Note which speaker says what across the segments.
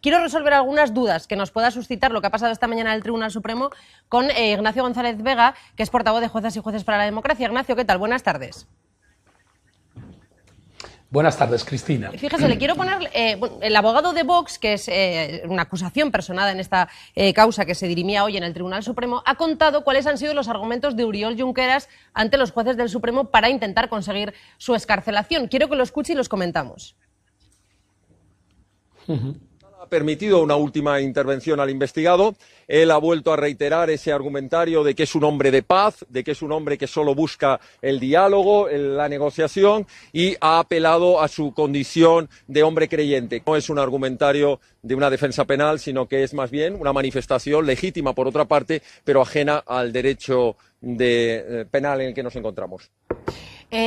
Speaker 1: quiero resolver algunas dudas que nos pueda suscitar lo que ha pasado esta mañana en el Tribunal Supremo con Ignacio González Vega, que es portavoz de Juezas y Jueces para la Democracia. Ignacio, ¿qué tal? Buenas tardes.
Speaker 2: Buenas tardes, Cristina.
Speaker 1: Fíjese, le quiero poner, el abogado de Vox, que es una acusación personada en esta causa que se dirimía hoy en el Tribunal Supremo, ha contado cuáles han sido los argumentos de Oriol Junqueras ante los jueces del Supremo para intentar conseguir su excarcelación. Quiero que lo escuche y los comentamos.
Speaker 3: Ha permitido una última intervención al investigado. Él ha vuelto a reiterar ese argumentario de que es un hombre de paz, de que es un hombre que solo busca el diálogo, la negociación, y ha apelado a su condición de hombre creyente. No es un argumentario de una defensa penal, sino que es más bien una manifestación legítima por otra parte, pero ajena al derecho penal en el que nos encontramos.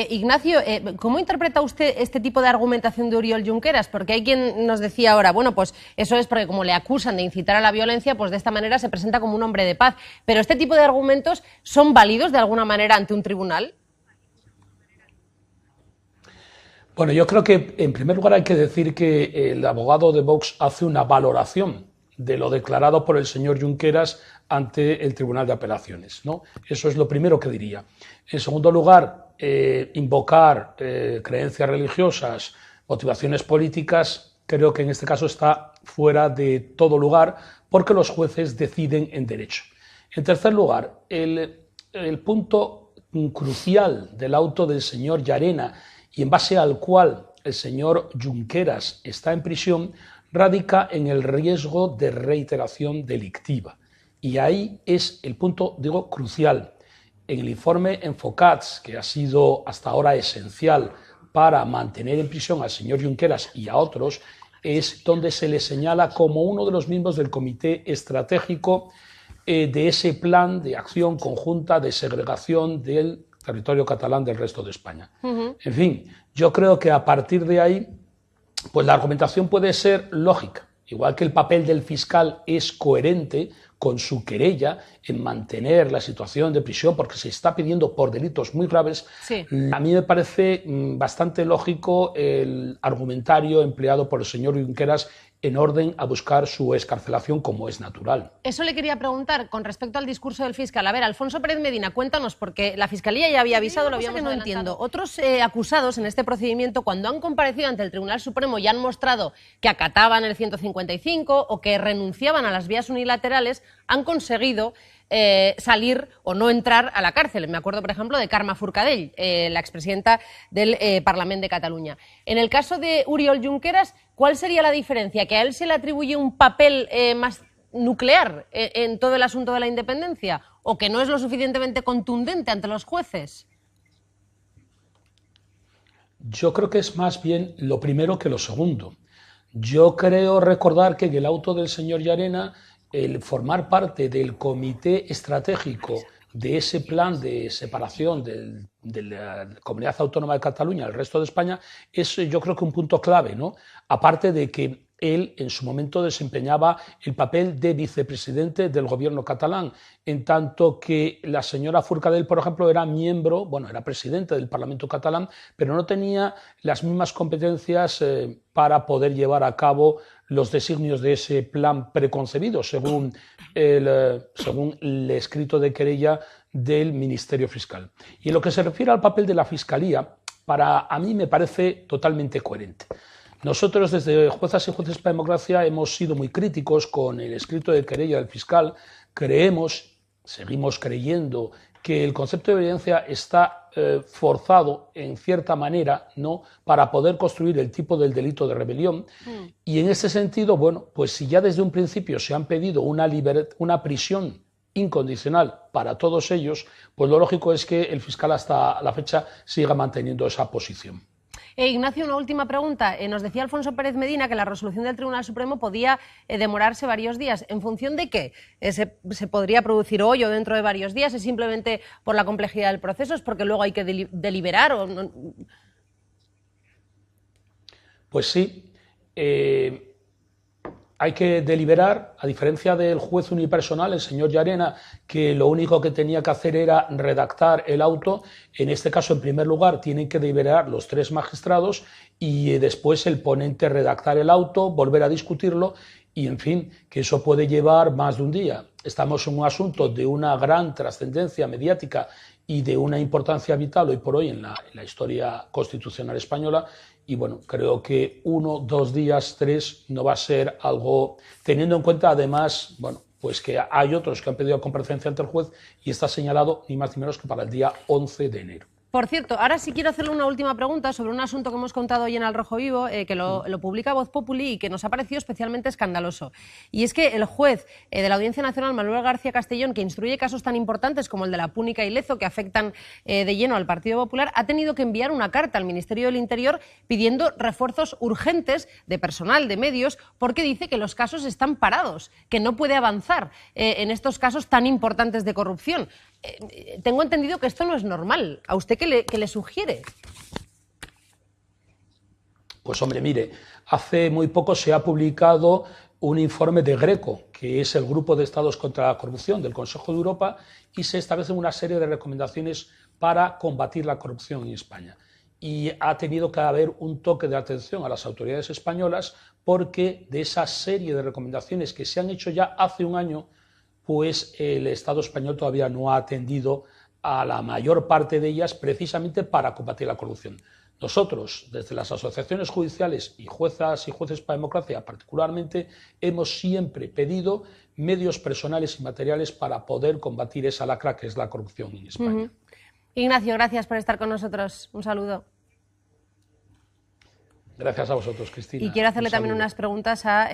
Speaker 1: Ignacio, ¿cómo interpreta usted este tipo de argumentación de Oriol Junqueras? Porque hay quien nos decía ahora, bueno, pues eso es porque como le acusan de incitar a la violencia, pues de esta manera se presenta como un hombre de paz. Pero ¿este tipo de argumentos son válidos de alguna manera ante un tribunal?
Speaker 2: Bueno, yo creo que en primer lugar hay que decir que el abogado de Vox hace una valoración de lo declarado por el señor Junqueras ante el Tribunal de Apelaciones, ¿no? Eso es lo primero que diría. En segundo lugar, invocar creencias religiosas, motivaciones políticas, creo que en este caso está fuera de todo lugar porque los jueces deciden en derecho. En tercer lugar, el punto crucial del auto del señor Llarena y en base al cual el señor Junqueras está en prisión radica en el riesgo de reiteración delictiva. Y ahí es el punto, digo, crucial. En el informe Enfocats, que ha sido hasta ahora esencial para mantener en prisión al señor Junqueras y a otros, es donde se le señala como uno de los miembros del comité estratégico de ese plan de acción conjunta de segregación del territorio catalán del resto de España. En fin, yo creo que a partir de ahí, pues la argumentación puede ser lógica. Igual que el papel del fiscal es coherente con su querella en mantener la situación de prisión porque se está pidiendo por delitos muy graves, sí. A mí me parece bastante lógico el argumentario empleado por el señor Junqueras en orden a buscar su excarcelación como es natural.
Speaker 1: Eso le quería preguntar con respecto al discurso del fiscal. A ver, Alfonso Pérez Medina, cuéntanos, porque la Fiscalía ya había avisado, lo habíamos adelantado. No entiendo. Otros acusados en este procedimiento, cuando han comparecido ante el Tribunal Supremo y han mostrado que acataban el 155 o que renunciaban a las vías unilaterales, han conseguido salir o no entrar a la cárcel. Me acuerdo, por ejemplo, de Carme Forcadell, la expresidenta del Parlament de Cataluña. En el caso de Oriol Junqueras, ¿cuál sería la diferencia? ¿Que a él se le atribuye un papel más nuclear en todo el asunto de la independencia? ¿O que no es lo suficientemente contundente ante los jueces?
Speaker 2: Yo creo que es más bien lo primero que lo segundo. Yo creo recordar que en el auto del señor Llarena, el formar parte del comité estratégico de ese plan de separación de la Comunidad Autónoma de Cataluña del resto de España es, yo creo que un punto clave, ¿no? Aparte de que él en su momento desempeñaba el papel de vicepresidente del gobierno catalán, en tanto que la señora Forcadell, por ejemplo, era miembro, bueno, era presidente del Parlamento catalán, pero no tenía las mismas competencias para poder llevar a cabo los designios de ese plan preconcebido, según el escrito de querella del Ministerio Fiscal. Y en lo que se refiere al papel de la Fiscalía, a mí me parece totalmente coherente. Nosotros desde Juezas y Jueces para la Democracia hemos sido muy críticos con el escrito de querella del fiscal. Seguimos creyendo que el concepto de evidencia está forzado en cierta manera, ¿no?, para poder construir el tipo del delito de rebelión. Y en ese sentido, bueno, pues si ya desde un principio se han pedido una prisión incondicional para todos ellos, pues lo lógico es que el fiscal hasta la fecha siga manteniendo esa posición.
Speaker 1: Ignacio, una última pregunta. Nos decía Alfonso Pérez Medina que la resolución del Tribunal Supremo podía demorarse varios días. ¿En función de qué? ¿Se podría producir hoy o dentro de varios días? ¿Es simplemente por la complejidad del proceso? ¿Es porque luego hay que deliberar? ¿O no?
Speaker 2: Pues sí. hay que deliberar, a diferencia del juez unipersonal, el señor Llarena, que lo único que tenía que hacer era redactar el auto. En este caso, en primer lugar, tienen que deliberar los 3 magistrados y después el ponente redactar el auto, volver a discutirlo y, en fin, que eso puede llevar más de un día. Estamos en un asunto de una gran trascendencia mediática y de una importancia vital hoy por hoy en la historia constitucional española. Y bueno, creo que 1, 2 días, 3 no va a ser algo, teniendo en cuenta además, bueno, pues que hay otros que han pedido comparecencia ante el juez y está señalado ni más ni menos que para el día 11 de enero.
Speaker 1: Por cierto, ahora sí quiero hacerle una última pregunta sobre un asunto que hemos contado hoy en Al Rojo Vivo, que lo publica Voz Populi y que nos ha parecido especialmente escandaloso. Y es que el juez de la Audiencia Nacional, Manuel García Castellón, que instruye casos tan importantes como el de la Púnica y Lezo, que afectan de lleno al Partido Popular, ha tenido que enviar una carta al Ministerio del Interior pidiendo refuerzos urgentes de personal, de medios, porque dice que los casos están parados, que no puede avanzar en estos casos tan importantes de corrupción. Tengo entendido que esto no es normal. ¿A usted qué le sugiere?
Speaker 2: Pues hombre, mire, hace muy poco se ha publicado un informe de GRECO, que es el Grupo de Estados contra la Corrupción del Consejo de Europa, y se establecen una serie de recomendaciones para combatir la corrupción en España. Y ha tenido que haber un toque de atención a las autoridades españolas porque de esa serie de recomendaciones que se han hecho ya hace un año, pues el Estado español todavía no ha atendido a la mayor parte de ellas precisamente para combatir la corrupción. Nosotros, desde las asociaciones judiciales y juezas y jueces para la democracia particularmente, hemos siempre pedido medios personales y materiales para poder combatir esa lacra que es la corrupción en España.
Speaker 1: Ignacio, gracias por estar con nosotros. Un saludo.
Speaker 2: Gracias a vosotros, Cristina.
Speaker 1: Y quiero hacerle también unas preguntas a...